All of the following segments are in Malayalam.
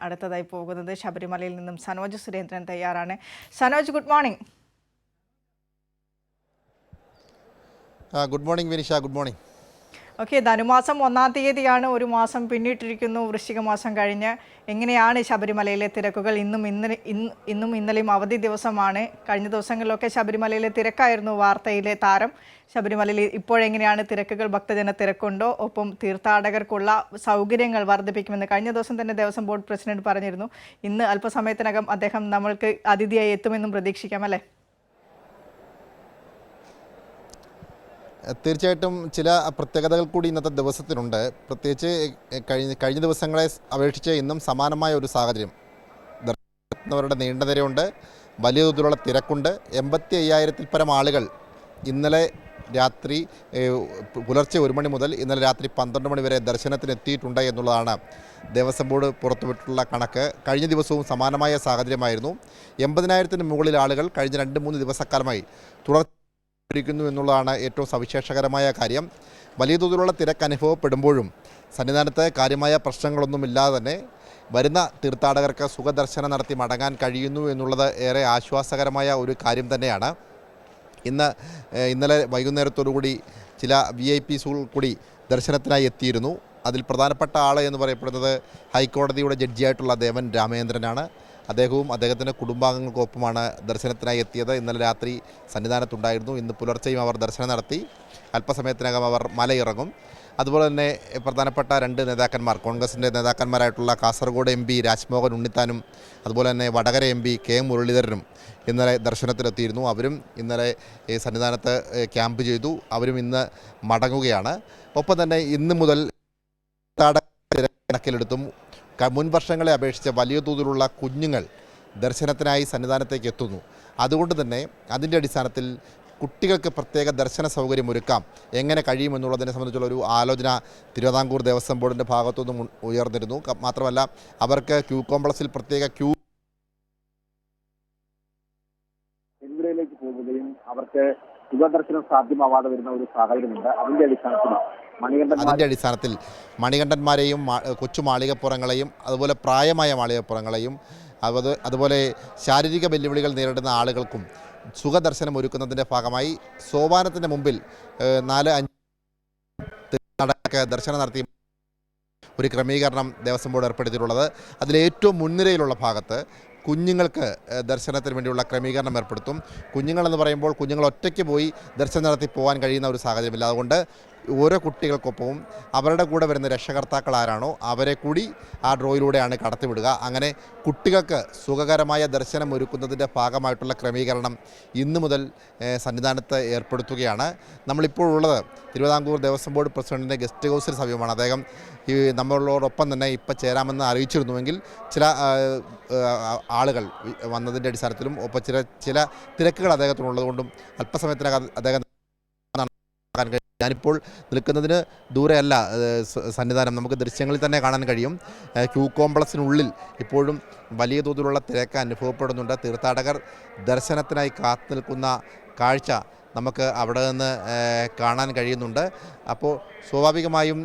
അടുത്തതായി പോകുന്നത് ശബരിമലയിൽ നിന്നും സനോജ് സുരേന്ദ്രൻ തയ്യാറാണ്. Sanoj, good morning. Good morning Vinisha, good morning. Okay, ധനുമാസം 1-ാം തീയതിയാണ്, ഒരു മാസം പിന്നിട്ടിരിക്കുന്നു. വൃശ്ചിക മാസം കഴിഞ്ഞ് എങ്ങനെയാണ് ശബരിമലയിലെ തിരക്കുകൾ? ഇന്നും ഇന്നലെയും അവധി ദിവസമാണ്. കഴിഞ്ഞ ദിവസങ്ങളിലൊക്കെ ശബരിമലയിലെ തിരക്കായിരുന്നു വാർത്തയിലെ താരം. ശബരിമലയിൽ ഇപ്പോഴെങ്ങനെയാണ് തിരക്കുകൾ? ഭക്തജന തിരക്കുണ്ടോ? ഒപ്പം തീർത്ഥാടകർക്കുള്ള സൗകര്യങ്ങൾ വർദ്ധിപ്പിക്കുമെന്ന് കഴിഞ്ഞ ദിവസം തന്നെ ദേവസ്വം ബോർഡ് പ്രസിഡന്റ് പറഞ്ഞിരുന്നു. ഇന്ന് അല്പസമയത്തിനകം അദ്ദേഹം നമ്മൾക്ക് അതിഥിയായി എത്തുമെന്നും പ്രതീക്ഷിക്കാം, അല്ലേ? തീർച്ചയായിട്ടും ചില പ്രത്യേകതകൾ കൂടി ഇന്നത്തെ ദിവസത്തിനുണ്ട്. പ്രത്യേകിച്ച് കഴിഞ്ഞ ദിവസങ്ങളെ അപേക്ഷിച്ച് ഇന്നും സമാനമായ ഒരു സാഹചര്യം. ദർശനവരുടെ നീണ്ട നിരയുണ്ട്, വലിയ തോതിലുള്ള തിരക്കുണ്ട്. 85,000-ൽ പരം ആളുകൾ ഇന്നലെ രാത്രി പുലർച്ചെ 1 മണി മുതൽ ഇന്നലെ രാത്രി 12 മണി വരെ ദർശനത്തിനെത്തിയിട്ടുണ്ട് എന്നുള്ളതാണ് ദേവസ്വം ബോർഡ് പുറത്തുവിട്ടിട്ടുള്ള കണക്ക്. കഴിഞ്ഞ ദിവസവും സമാനമായ സാഹചര്യമായിരുന്നു. 80,000-ന് മുകളിൽ ആളുകൾ കഴിഞ്ഞ 2-3 ദിവസക്കാലമായി തുടർന്നു എന്നുള്ളതാണ് ഏറ്റവും സവിശേഷകരമായ കാര്യം. വലിയ തോതിലുള്ള തിരക്ക് അനുഭവപ്പെടുമ്പോഴും സന്നിധാനത്ത് കാര്യമായ പ്രശ്നങ്ങളൊന്നുമില്ലാതെ തന്നെ വരുന്ന തീർത്ഥാടകർക്ക് സുഖദർശനം നടത്തി മടങ്ങാൻ കഴിയുന്നു എന്നുള്ളത് ഏറെ ആശ്വാസകരമായ ഒരു കാര്യം തന്നെയാണ്. ഇന്നലെ വൈകുന്നേരത്തോടുകൂടി ചില VIP കൂടി ദർശനത്തിനായി എത്തിയിരുന്നു. അതിൽ പ്രധാനപ്പെട്ട ആൾ എന്ന് പറയപ്പെടുന്നത് ഹൈക്കോടതിയുടെ ജഡ്ജിയായിട്ടുള്ള ദേവൻ രാമചന്ദ്രനാണ്. അദ്ദേഹവും അദ്ദേഹത്തിൻ്റെ കുടുംബാംഗങ്ങൾക്കൊപ്പമാണ് ദർശനത്തിനായി എത്തിയത്. ഇന്നലെ രാത്രി സന്നിധാനത്തുണ്ടായിരുന്നു. ഇന്ന് പുലർച്ചെയും അവർ ദർശനം നടത്തി. അല്പസമയത്തിനകം അവർ മലയിറങ്ങും. അതുപോലെ തന്നെ പ്രധാനപ്പെട്ട 2 നേതാക്കന്മാർ, കോൺഗ്രസിൻ്റെ നേതാക്കന്മാരായിട്ടുള്ള കാസർഗോഡ് MP രാജ്മോഹൻ ഉണ്ണിത്താനും അതുപോലെ തന്നെ വടകര MP K മുരളീധരനും ഇന്നലെ ദർശനത്തിലെത്തിയിരുന്നു. അവരും ഇന്നലെ സന്നിധാനത്ത് ക്യാമ്പ് ചെയ്തു. അവരും ഇന്ന് മടങ്ങുകയാണ്. ഒപ്പം തന്നെ ഇന്ന് മുതൽ കണക്കിലെടുത്തും മുൻ വർഷങ്ങളെ അപേക്ഷിച്ച് വലിയ തോതിലുള്ള കുഞ്ഞുങ്ങൾ ദർശനത്തിനായി സന്നിധാനത്തേക്ക് എത്തുന്നു. അതുകൊണ്ട് തന്നെ അതിൻ്റെ അടിസ്ഥാനത്തിൽ കുട്ടികൾക്ക് പ്രത്യേക ദർശന സൗകര്യം ഒരുക്കാം, എങ്ങനെ കഴിയുമെന്നുള്ളതിനെ സംബന്ധിച്ചുള്ള ഒരു ആലോചന തിരുവിതാംകൂർ ദേവസ്വം ബോർഡിൻ്റെ ഭാഗത്തുനിന്നും ഉയർന്നിരുന്നു. മാത്രമല്ല അവർക്ക് ക്യൂ കോംപ്ലക്സിൽ പ്രത്യേക ക്യൂ എന്നിവയിലേക്ക് പോകുകയും അവർക്ക് സുഖദർശനം സാധ്യമാവാതെ വരുന്ന ഒരു സാഹചര്യമുണ്ട്. അതിൻ്റെ അടിസ്ഥാനത്തിൽ മണികണ്ഠന്മാരെയും കൊച്ചു മാളികപ്പുറങ്ങളെയും അതുപോലെ പ്രായമായ മാളികപ്പുറങ്ങളെയും അതുപോലെ ശാരീരിക വെല്ലുവിളികൾ നേരിടുന്ന ആളുകൾക്കും സുഖദർശനം ഒരുക്കുന്നതിൻ്റെ ഭാഗമായി സോപാനത്തിൻ്റെ മുമ്പിൽ 4-5 ദർശനം നടത്തി ഒരു ക്രമീകരണം ദേവസ്വം ബോർഡ് ഏർപ്പെടുത്തിയിട്ടുള്ളത്. അതിലേറ്റവും മുൻനിരയിലുള്ള ഭാഗത്ത് കുഞ്ഞുങ്ങൾക്ക് ദർശനത്തിന് വേണ്ടിയുള്ള ക്രമീകരണം ഏർപ്പെടുത്തും. കുഞ്ഞുങ്ങളെന്ന് പറയുമ്പോൾ കുഞ്ഞുങ്ങൾ ഒറ്റയ്ക്ക് പോയി ദർശനം നടത്തി പോകാൻ കഴിയുന്ന ഒരു സാഹചര്യമില്ല. അതുകൊണ്ട് ഓരോ കുട്ടികൾക്കൊപ്പവും അവരുടെ കൂടെ വരുന്ന രക്ഷകർത്താക്കൾ ആരാണോ അവരെ കൂടി ആ ഡ്രോയിലൂടെയാണ് കടത്തിവിടുക. അങ്ങനെ കുട്ടികൾക്ക് സുഖകരമായ ദർശനം ഒരുക്കുന്നതിൻ്റെ ഭാഗമായിട്ടുള്ള ക്രമീകരണം ഇന്നു മുതൽ സന്നിധാനത്ത് ഏർപ്പെടുത്തുകയാണ്. നമ്മളിപ്പോഴുള്ളത് തിരുവിതാംകൂർ ദേവസ്വം ബോർഡ് പ്രസിഡന്റിൻ്റെ ഗസ്റ്റ് ഹൗസിന് സമീപമാണ്. അദ്ദേഹം നമ്മളോടൊപ്പം തന്നെ ഇപ്പം ചേരാമെന്ന് അറിയിച്ചിരുന്നുവെങ്കിൽ ചില ആളുകൾ വന്നതിൻ്റെ അടിസ്ഥാനത്തിലും ഒപ്പം ചില തിരക്കുകൾ അദ്ദേഹത്തിനുള്ളതുകൊണ്ടും അല്പസമയത്തിനകം അദ്ദേഹം ഞാനിപ്പോൾ നിൽക്കുന്നതിന് ദൂരെയല്ല സന്നിധാനം, നമുക്ക് ദൃശ്യങ്ങളിൽ തന്നെ കാണാൻ കഴിയും. ക്യൂ കോംപ്ലക്സിനുള്ളിൽ ഇപ്പോഴും വലിയ തോതിലുള്ള തിരക്ക് അനുഭവപ്പെടുന്നുണ്ട്. തീർത്ഥാടകർ ദർശനത്തിനായി കാത്തു നിൽക്കുന്ന കാഴ്ച നമുക്ക് അവിടെ നിന്ന് കാണാൻ കഴിയുന്നുണ്ട്. അപ്പോൾ സ്വാഭാവികമായും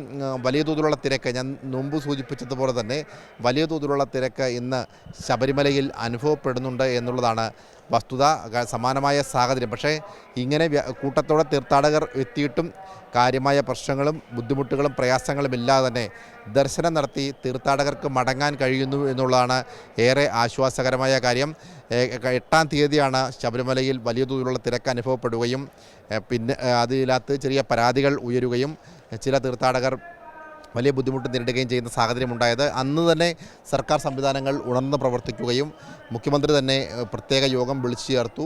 വലിയ തോതിലുള്ള തിരക്ക്, ഞാൻ മുമ്പ് സൂചിപ്പിച്ചതുപോലെ തന്നെ വലിയ തോതിലുള്ള തിരക്ക് ഇന്ന് ശബരിമലയിൽ അനുഭവപ്പെടുന്നുണ്ട് എന്നുള്ളതാണ് വസ്തുത. സമാനമായ സാഹചര്യം, പക്ഷേ ഇങ്ങനെ കൂട്ടത്തോടെ തീർത്ഥാടകർ എത്തിയിട്ടും കാര്യമായ പ്രശ്നങ്ങളും ബുദ്ധിമുട്ടുകളും പ്രയാസങ്ങളും ഇല്ലാതെ തന്നെ ദർശനം നടത്തി തീർത്ഥാടകർക്ക് മടങ്ങാൻ കഴിയുന്നു എന്നുള്ളതാണ് ഏറെ ആശ്വാസകരമായ കാര്യം. 8-ാം തീയതിയാണ് ശബരിമലയിൽ വലിയ തോതിലുള്ള തിരക്ക് അനുഭവപ്പെടുകയും പിന്നെ അതിനകത്ത് ചെറിയ പരാതികൾ ഉയരുകയും ചില തീർത്ഥാടകർ വലിയ ബുദ്ധിമുട്ട് നേരിടുകയും ചെയ്യുന്ന സാഹചര്യമുണ്ടായത്. അന്ന് തന്നെ സർക്കാർ സംവിധാനങ്ങൾ ഉണർന്ന് പ്രവർത്തിക്കുകയും മുഖ്യമന്ത്രി തന്നെ പ്രത്യേക യോഗം വിളിച്ചു ചേർത്തു.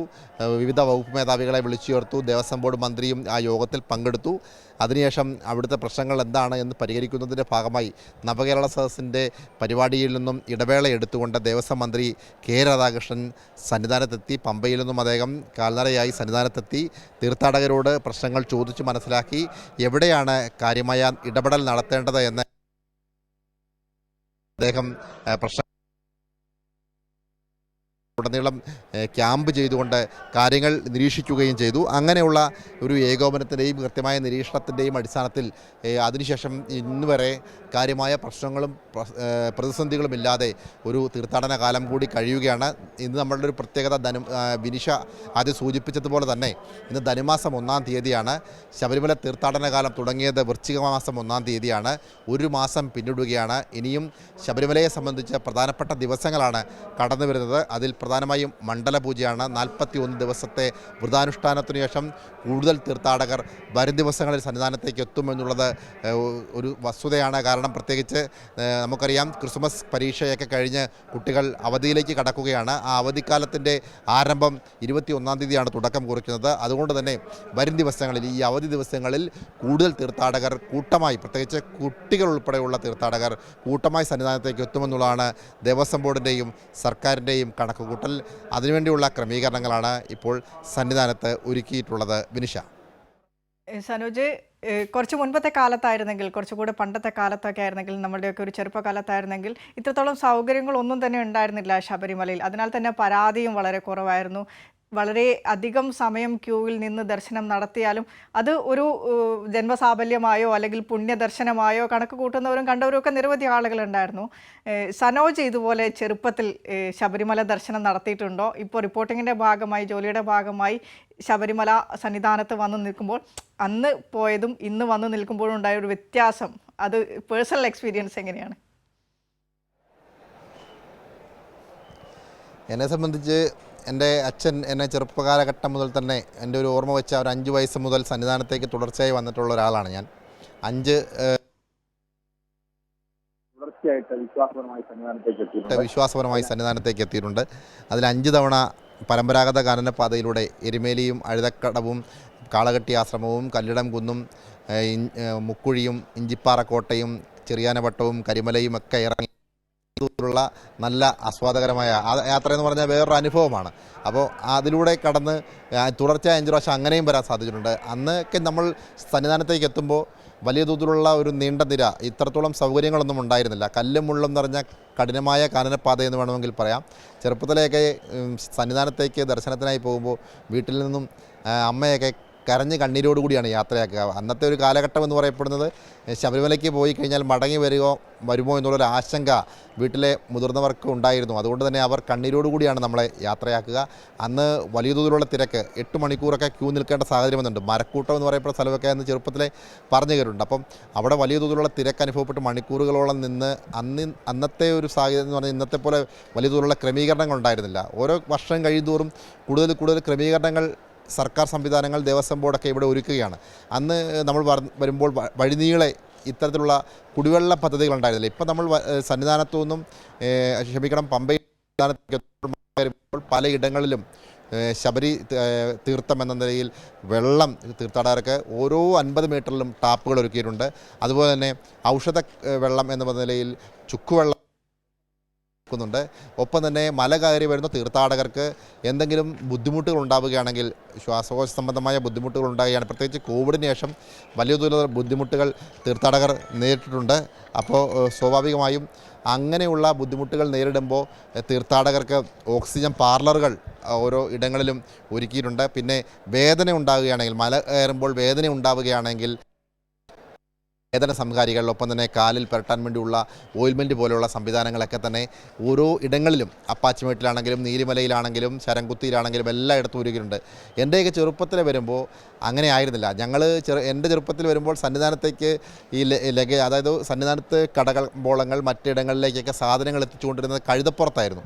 വിവിധ വകുപ്പ് മേധാവികളെ വിളിച്ചു ചേർത്തു. ദേവസ്വം ബോർഡ് മന്ത്രിയും ആ യോഗത്തിൽ പങ്കെടുത്തു. അതിനുശേഷം അവിടുത്തെ പ്രശ്നങ്ങൾ എന്താണ് എന്ന് പരിഹരിക്കുന്നതിൻ്റെ ഭാഗമായി നവകേരള സദസ്സിൻ്റെ പരിപാടിയിൽ നിന്നും ഇടവേള എടുത്തുകൊണ്ട് ദേവസ്വം മന്ത്രി K രാധാകൃഷ്ണൻ സന്നിധാനത്തെത്തി. പമ്പയിൽ നിന്നും അദ്ദേഹം കാൽനടയായി സന്നിധാനത്തെത്തി തീർത്ഥാടകരോട് പ്രശ്നങ്ങൾ ചോദിച്ചു മനസ്സിലാക്കി എവിടെയാണ് കാര്യമായ ഇടപെടൽ നടത്തേണ്ടത് എന്ന് അദ്ദേഹം ഉടനീളം ക്യാമ്പ് ചെയ്തുകൊണ്ട് കാര്യങ്ങൾ നിരീക്ഷിക്കുകയും ചെയ്തു. അങ്ങനെയുള്ള ഒരു ഏകോപനത്തിൻ്റെയും കൃത്യമായ നിരീക്ഷണത്തിൻ്റെയും അടിസ്ഥാനത്തിൽ അതിനുശേഷം ഇന്നുവരെ കാര്യമായ പ്രശ്നങ്ങളും പ്രതിസന്ധികളുമില്ലാതെ ഒരു തീർത്ഥാടന കാലം കൂടി കഴിയുകയാണ്. ഇന്ന് നമ്മളുടെ ഒരു പ്രത്യേകത ബിനിഷ ആദ്യം സൂചിപ്പിച്ചതുപോലെ തന്നെ ഇന്ന് ധനുമാസം 1-ാം തീയതിയാണ്. ശബരിമല തീർത്ഥാടന കാലം തുടങ്ങിയത് വൃശ്ചിക മാസം 1-ാം തീയതിയാണ്. ഒരു മാസം പിന്നിടുകയാണ്. ഇനിയും ശബരിമലയെ സംബന്ധിച്ച് പ്രധാനപ്പെട്ട ദിവസങ്ങളാണ് കടന്നു വരുന്നത്. അതിൽ പ്രധാനമായും മണ്ഡലപൂജയാണ്. 41 ദിവസത്തെ വ്രതാനുഷ്ഠാനത്തിനു ശേഷം കൂടുതൽ തീർത്ഥാടകർ വരും ദിവസങ്ങളിൽ സന്നിധാനത്തേക്ക് എത്തുമെന്നുള്ളത് ഒരു വസ്തുതയാണ്. കാരണം പ്രത്യേകിച്ച് നമുക്കറിയാം ക്രിസ്മസ് പരീക്ഷയൊക്കെ കഴിഞ്ഞ് കുട്ടികൾ അവധിയിലേക്ക് കടക്കുകയാണ്. ആ അവധിക്കാലത്തിൻ്റെ ആരംഭം 21-ാം തീയതിയാണ് തുടക്കം കുറിക്കുന്നത്. അതുകൊണ്ട് തന്നെ വരും ദിവസങ്ങളിൽ ഈ അവധി ദിവസങ്ങളിൽ കൂടുതൽ തീർത്ഥാടകർ കൂട്ടമായി, പ്രത്യേകിച്ച് കുട്ടികൾ ഉൾപ്പെടെയുള്ള തീർത്ഥാടകർ കൂട്ടമായി സന്നിധാനത്തേക്ക് എത്തുമെന്നുള്ളതാണ് ദേവസ്വം ബോർഡിൻ്റെയും സർക്കാരിൻ്റെയും കണക്കുകൂട്ടൽ. അതിനുവേണ്ടിയുള്ള ക്രമീകരണങ്ങളാണ് ഇപ്പോൾ സന്നിധാനത്ത് ഒരുക്കിയിട്ടുള്ളത്. വിനിഷ. സനോജ്, കുറച്ച് മുൻപത്തെ കാലത്തായിരുന്നെങ്കിൽ, കുറച്ചുകൂടെ പണ്ടത്തെ കാലത്തൊക്കെ ആയിരുന്നെങ്കിൽ, നമ്മളുടെയൊക്കെ ഒരു ചെറുപ്പകാലത്തായിരുന്നെങ്കിൽ ഇത്രത്തോളം സൗകര്യങ്ങളൊന്നും തന്നെ ഉണ്ടായിരുന്നില്ല ശബരിമലയിൽ. അതിനാൽ തന്നെ പരാതിയും വളരെ കുറവായിരുന്നു. വളരെ അധികം സമയം ക്യൂവിൽ നിന്ന് ദർശനം നടത്തിയാലും അത് ഒരു ജന്മസാഫല്യമായോ അല്ലെങ്കിൽ പുണ്യദർശനമായോ കണക്ക് കൂട്ടുന്നവരും കണ്ടവരും ഒക്കെ നിരവധി ആളുകളുണ്ടായിരുന്നു. സനോജ് ഇതുപോലെ ചെറുപ്പത്തിൽ ശബരിമല ദർശനം നടത്തിയിട്ടുണ്ടോ? ഇപ്പോൾ റിപ്പോർട്ടിങ്ങിൻ്റെ ഭാഗമായി, ജോലിയുടെ ഭാഗമായി ശബരിമല സന്നിധാനത്ത് വന്നു നിൽക്കുമ്പോൾ അന്ന് പോയതും ഇന്ന് വന്നു നിൽക്കുമ്പോഴും ഉണ്ടായ ഒരു വ്യത്യാസം, അത് പേഴ്സണൽ എക്സ്പീരിയൻസ് എങ്ങനെയാണ്? എന്നെ സംബന്ധിച്ച് എൻ്റെ അച്ഛൻ എന്നെ ചെറുപ്പകാലഘട്ടം മുതൽ തന്നെ എൻ്റെ ഒരു ഓർമ്മ വെച്ച ഒരു 5 വയസ്സ് മുതൽ സന്നിധാനത്തേക്ക് തുടർച്ചയായി വന്നിട്ടുള്ള ഒരാളാണ് ഞാൻ. വിശ്വാസപരമായി സന്നിധാനത്തേക്ക് എത്തിയിട്ടുണ്ട്. അതിൽ 5 തവണ പരമ്പരാഗത കാനനപാതയിലൂടെ എരുമേലിയും അഴുതക്കടവും കാളകെട്ടി ആശ്രമവും കല്ലിടം കുന്നും മുക്കുഴിയും ഇഞ്ചിപ്പാറ കോട്ടയും ചെറിയാനവട്ടവും കരിമലയും ഒക്കെ ഇറങ്ങി ുള്ള നല്ല ആസ്വാദകരമായ യാത്ര എന്ന് പറഞ്ഞാൽ വേറൊരു അനുഭവമാണ്. അപ്പോൾ അതിലൂടെ കടന്ന് തുടർച്ചയായ 5 പ്രാവശ്യം അങ്ങനെയും വരാൻ സാധിച്ചിട്ടുണ്ട്. അന്നൊക്കെ നമ്മൾ സന്നിധാനത്തേക്ക് എത്തുമ്പോൾ വലിയ തോതിലുള്ള ഒരു നീണ്ട നിര, ഇത്രത്തോളം സൗകര്യങ്ങളൊന്നും ഉണ്ടായിരുന്നില്ല. കല്ലും മുള്ളും നിറഞ്ഞ കഠിനമായ കാനനപാത എന്ന് വേണമെങ്കിൽ പറയാം. ചെറുപ്പത്തിലെയൊക്കെ സന്നിധാനത്തേക്ക് ദർശനത്തിനായി പോകുമ്പോൾ വീട്ടിൽ നിന്നും അമ്മയൊക്കെ കരഞ്ഞ് കണ്ണീരോടുകൂടിയാണ് യാത്രയാക്കുക. അന്നത്തെ ഒരു കാലഘട്ടം എന്ന് പറയപ്പെടുന്നത് ശബരിമലയ്ക്ക് പോയി കഴിഞ്ഞാൽ മടങ്ങി വരുമോ എന്നുള്ളൊരു ആശങ്ക വീട്ടിലെ മുതിർന്നവർക്ക് ഉണ്ടായിരുന്നു. അതുകൊണ്ട് തന്നെ അവർ കണ്ണീരോടുകൂടിയാണ് നമ്മളെ യാത്രയാക്കുക. അന്ന് വലിയ തോതിലുള്ള തിരക്ക്, 8 മണിക്കൂറൊക്കെ ക്യൂ നിൽക്കേണ്ട സാഹചര്യം വന്നിട്ടുണ്ട്. മരക്കൂട്ടം എന്ന് പറയപ്പെടുന്ന സ്ഥലമൊക്കെ അന്ന് ചെറുപ്പത്തിലെ പറഞ്ഞു കേട്ടിട്ടുണ്ട്. അപ്പം അവിടെ വലിയ തോതിലുള്ള തിരക്ക് അനുഭവപ്പെട്ട് മണിക്കൂറുകളോളം നിന്ന് അന്നത്തെ ഒരു സാഹചര്യം എന്ന് പറഞ്ഞാൽ ഇന്നത്തെ പോലെ വലിയ തോതിലുള്ള ക്രമീകരണങ്ങൾ ഉണ്ടായിരുന്നില്ല. ഓരോ വർഷം കഴിയുന്തോറും കൂടുതൽ ക്രമീകരണങ്ങൾ സർക്കാർ സംവിധാനങ്ങൾ, ദേവസ്വം ബോർഡൊക്കെ ഇവിടെ ഒരുക്കുകയാണ്. അന്ന് നമ്മൾ വരുമ്പോൾ വഴിനീളെ ഇത്തരത്തിലുള്ള കുടിവെള്ള പദ്ധതികൾ ഉണ്ടായിരുന്നില്ല. ഇപ്പം നമ്മൾ സന്നിധാനത്തു നിന്നും പമ്പയിൽ പലയിടങ്ങളിലും ശബരി തീർത്ഥം എന്ന നിലയിൽ വെള്ളം തീർത്ഥാടകർക്ക് ഓരോ 50 മീറ്ററിലും ടാപ്പുകൾ ഒരുക്കിയിട്ടുണ്ട്. അതുപോലെ തന്നെ ഔഷധ വെള്ളം എന്ന നിലയിൽ ചുക്കുവെള്ളം ുന്നുണ്ട്. ഒപ്പം തന്നെ മല കയറി വരുന്ന തീർത്ഥാടകർക്ക് എന്തെങ്കിലും ബുദ്ധിമുട്ടുകൾ ഉണ്ടാവുകയാണെങ്കിൽ, ശ്വാസകോശ സംബന്ധമായ ബുദ്ധിമുട്ടുകൾ ഉണ്ടാകുകയാണ്, പ്രത്യേകിച്ച് കോവിഡിന് ശേഷം വലിയ തോതിലുള്ള ബുദ്ധിമുട്ടുകൾ തീർത്ഥാടകർ നേരിട്ടിട്ടുണ്ട്. അപ്പോൾ സ്വാഭാവികമായും അങ്ങനെയുള്ള ബുദ്ധിമുട്ടുകൾ നേരിടുമ്പോൾ തീർത്ഥാടകർക്ക് ഓക്സിജൻ പാർലറുകൾ ഓരോ ഇടങ്ങളിലും ഒരുക്കിയിട്ടുണ്ട്. പിന്നെ വേദന ഉണ്ടാവുകയാണെങ്കിൽ, മല കയറുമ്പോൾ വേദന ഉണ്ടാവുകയാണെങ്കിൽ വേദന സംഹാരികൾ, ഒപ്പം തന്നെ കാലിൽ പുരട്ടാൻ വേണ്ടിയുള്ള ഓയിൽമെൻറ്റ് പോലെയുള്ള സംവിധാനങ്ങളൊക്കെ തന്നെ ഓരോ ഇടങ്ങളിലും, അപ്പാച്ചിമേട്ടിലാണെങ്കിലും നീലിമലയിലാണെങ്കിലും ശരംകുത്തിയിലാണെങ്കിലും എല്ലായിടത്തും ഒരുക്കിയിട്ടുണ്ട്. എൻ്റെയൊക്കെ ചെറുപ്പത്തിൽ വരുമ്പോൾ അങ്ങനെ ആയിരുന്നില്ല. എൻ്റെ ചെറുപ്പത്തിൽ വരുമ്പോൾ സന്നിധാനത്തേക്ക് ഈ അതായത് സന്നിധാനത്ത് കടകമ്പോളങ്ങൾ മറ്റിടങ്ങളിലേക്കൊക്കെ സാധനങ്ങൾ എത്തിച്ചുകൊണ്ടിരുന്നത് കഴുതപ്പുറത്തായിരുന്നു.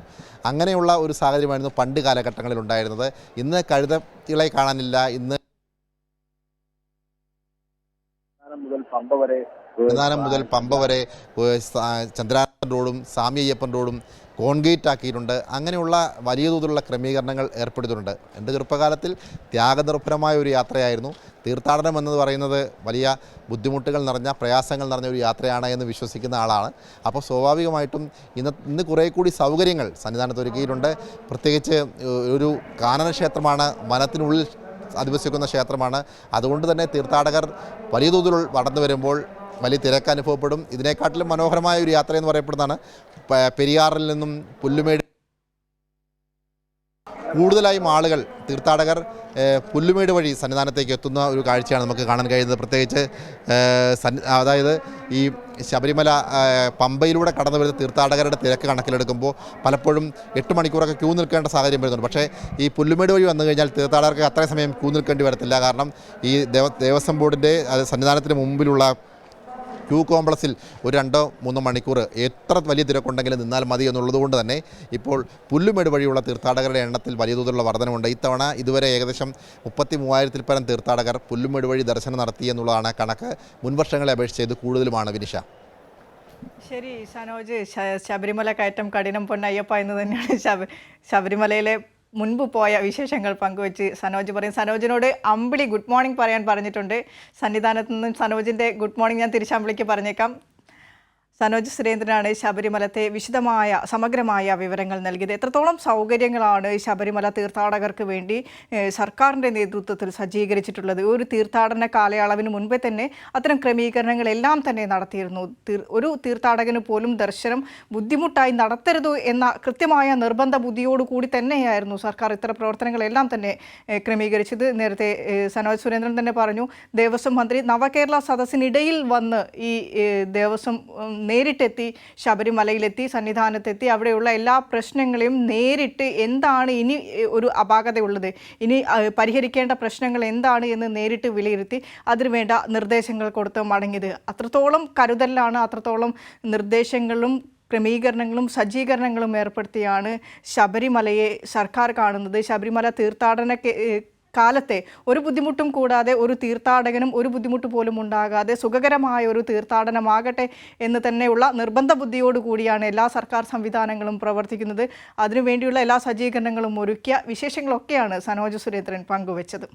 അങ്ങനെയുള്ള ഒരു സാഹചര്യമായിരുന്നു പണ്ട് കാലഘട്ടങ്ങളിൽ ഉണ്ടായിരുന്നത്. ഇന്ന് കഴുതകളെ കാണാനില്ല. ഇന്ന് സന്നിധാനം മുതൽ പമ്പ വരെ ചന്ദ്രാനന്ദൻ റോഡും സ്വാമി അയ്യപ്പൻ റോഡും കോൺക്രീറ്റ് ആക്കിയിട്ടുണ്ട്. അങ്ങനെയുള്ള വലിയ തോതിലുള്ള ക്രമീകരണങ്ങൾ ഏർപ്പെടുത്തിയിട്ടുണ്ട്. എൻ്റെ ചെറുപ്പകാലത്തിൽ ത്യാഗനിർഭരമായ ഒരു യാത്രയായിരുന്നു. തീർത്ഥാടനം എന്ന് പറയുന്നത് വലിയ ബുദ്ധിമുട്ടുകൾ നിറഞ്ഞ, പ്രയാസങ്ങൾ നിറഞ്ഞ ഒരു യാത്രയാണ് എന്ന് വിശ്വസിക്കുന്ന ആളാണ്. അപ്പോൾ സ്വാഭാവികമായിട്ടും ഇന്ന് കുറേ കൂടി സൗകര്യങ്ങൾ സന്നിധാനത്ത് ഒരുക്കിയിട്ടുണ്ട്. പ്രത്യേകിച്ച് ഒരു കാനന ക്ഷേത്രമാണ്, വനത്തിനുള്ളിൽ അധിവസിക്കുന്ന ക്ഷേത്രമാണ്. അതുകൊണ്ട് തന്നെ തീർത്ഥാടകർ വലിയ തോതിൽ കടന്നു വരുമ്പോൾ വലിയ തിരക്ക് അനുഭവപ്പെടും. ഇതിനെക്കാട്ടിലും മനോഹരമായ ഒരു യാത്ര എന്ന് പറയപ്പെടുന്നതാണ് പെരിയാറിൽ നിന്നും പുല്ലുമേട് കൂടുതലായും ആളുകൾ തീർത്ഥാടകർ പുല്ലുമേട് വഴി സന്നിധാനത്തേക്ക് എത്തുന്ന ഒരു കാഴ്ചയാണ് നമുക്ക് കാണാൻ കഴിയുന്നത്. പ്രത്യേകിച്ച് അതായത് ഈ ശബരിമല പമ്പയിലൂടെ കടന്നു വരുന്ന തീർത്ഥാടകരുടെ തിരക്ക് കണക്കിലെടുക്കുമ്പോൾ പലപ്പോഴും 8 മണിക്കൂറൊക്കെ ക്യൂ നിൽക്കേണ്ട സാഹചര്യം വരുന്നുണ്ട്. പക്ഷേ ഈ പുല്ലുമേട് വഴി വന്നു കഴിഞ്ഞാൽ തീർത്ഥാടകർക്ക് അത്രയും സമയം ക്യൂ നിൽക്കേണ്ടി വരത്തില്ല. കാരണം ഈ ദേവസ്വം ബോർഡിൻ്റെ സന്നിധാനത്തിന് മുമ്പിലുള്ള ക്യൂ കോംപ്ലക്സിൽ ഒരു 2-3 മണിക്കൂർ എത്ര വലിയ തിരക്കുണ്ടെങ്കിലും നിന്നാൽ മതി എന്നുള്ളതുകൊണ്ട് തന്നെ ഇപ്പോൾ പുല്ലുമേട് വഴിയുള്ള തീർത്ഥാടകരുടെ എണ്ണത്തിൽ വലിയ തോതിലുള്ള വർധനമുണ്ട്. ഇത്തവണ ഇതുവരെ ഏകദേശം 33,000-ൽ പരം തീർത്ഥാടകർ പുല്ലുമേട് വഴി ദർശനം നടത്തി എന്നുള്ളതാണ് കണക്ക്. മുൻവർഷങ്ങളെ അപേക്ഷിച്ച് ഇത് കൂടുതലുമാണ് വിനിഷ. ശരി സനോജ്, ശബരിമല കയറ്റം കഠിനം പൊന്നയ്യപ്പ എന്ന് തന്നെയാണ് ശബരിമലയിലെ മുൻപ് പോയ വിശേഷങ്ങൾ പങ്കുവെച്ച് സനോജ് പറയും. സനോജിനോട് അമ്പിളി ഗുഡ് മോർണിംഗ് പറയാൻ പറഞ്ഞിട്ടുണ്ട്. സന്നിധാനത്ത് നിന്നും സനോജിൻ്റെ ഗുഡ് മോർണിംഗ് ഞാൻ തിരിച്ചമ്പിളിക്ക് പറഞ്ഞേക്കാം. സനോജ് സുരേന്ദ്രനാണ് ശബരിമലത്തെ വിശദമായ സമഗ്രമായ വിവരങ്ങൾ നൽകിയത്. എത്രത്തോളം സൗകര്യങ്ങളാണ് ശബരിമല തീർത്ഥാടകർക്ക് വേണ്ടി സർക്കാരിൻ്റെ നേതൃത്വത്തിൽ സജ്ജീകരിച്ചിട്ടുള്ളത്. ഒരു തീർത്ഥാടന കാലയളവിന് മുൻപേ തന്നെ അത്തരം ക്രമീകരണങ്ങളെല്ലാം തന്നെ നടത്തിയിരുന്നു. ഒരു തീർത്ഥാടകന് പോലും ദർശനം ബുദ്ധിമുട്ടായി നടത്തരുത് എന്ന കൃത്യമായ നിർബന്ധ ബുദ്ധിയോടുകൂടി തന്നെയായിരുന്നു സർക്കാർ ഇത്തരം പ്രവർത്തനങ്ങളെല്ലാം തന്നെ ക്രമീകരിച്ചത്. നേരത്തെ സനോജ് സുരേന്ദ്രൻ തന്നെ പറഞ്ഞു, ദേവസ്വം മന്ത്രി നവകേരള സദസ്സിനിടയിൽ വന്ന് ഈ ദേവസ്വം നേരിട്ടെത്തി ശബരിമലയിലെത്തി സന്നിധാനത്തെത്തി അവിടെയുള്ള എല്ലാ പ്രശ്നങ്ങളെയും നേരിട്ട് എന്താണ് ഇനി ഒരു അപാകതയുള്ളത്, ഇനി പരിഹരിക്കേണ്ട പ്രശ്നങ്ങൾ എന്താണ് എന്ന് നേരിട്ട് വിലയിരുത്തി അതിനുവേണ്ട നിർദ്ദേശങ്ങൾ കൊടുത്ത് മടങ്ങിയത്. അത്രത്തോളം കരുതലാണ്, അത്രത്തോളം നിർദ്ദേശങ്ങളും ക്രമീകരണങ്ങളും സജ്ജീകരണങ്ങളും ഏർപ്പെടുത്തിയാണ് ശബരിമലയെ സർക്കാർ കാണുന്നത്. ശബരിമല തീർത്ഥാടന കാലത്തെ ഒരു ബുദ്ധിമുട്ടും കൂടാതെ ഒരു തീർത്ഥാടകനും ഒരു ബുദ്ധിമുട്ട് പോലും ഉണ്ടാകാതെ സുഖകരമായ ഒരു തീർത്ഥാടനമാകട്ടെ എന്ന് തന്നെയുള്ള നിർബന്ധ ബുദ്ധിയോടുകൂടിയാണ് എല്ലാ സർക്കാർ സംവിധാനങ്ങളും പ്രവർത്തിക്കുന്നത്. അതിനുവേണ്ടിയുള്ള എല്ലാ സജ്ജീകരണങ്ങളും ഒരുക്കിയ വിശേഷങ്ങളൊക്കെയാണ് സനോജ് സുരേന്ദ്രൻ പങ്കുവച്ചത്.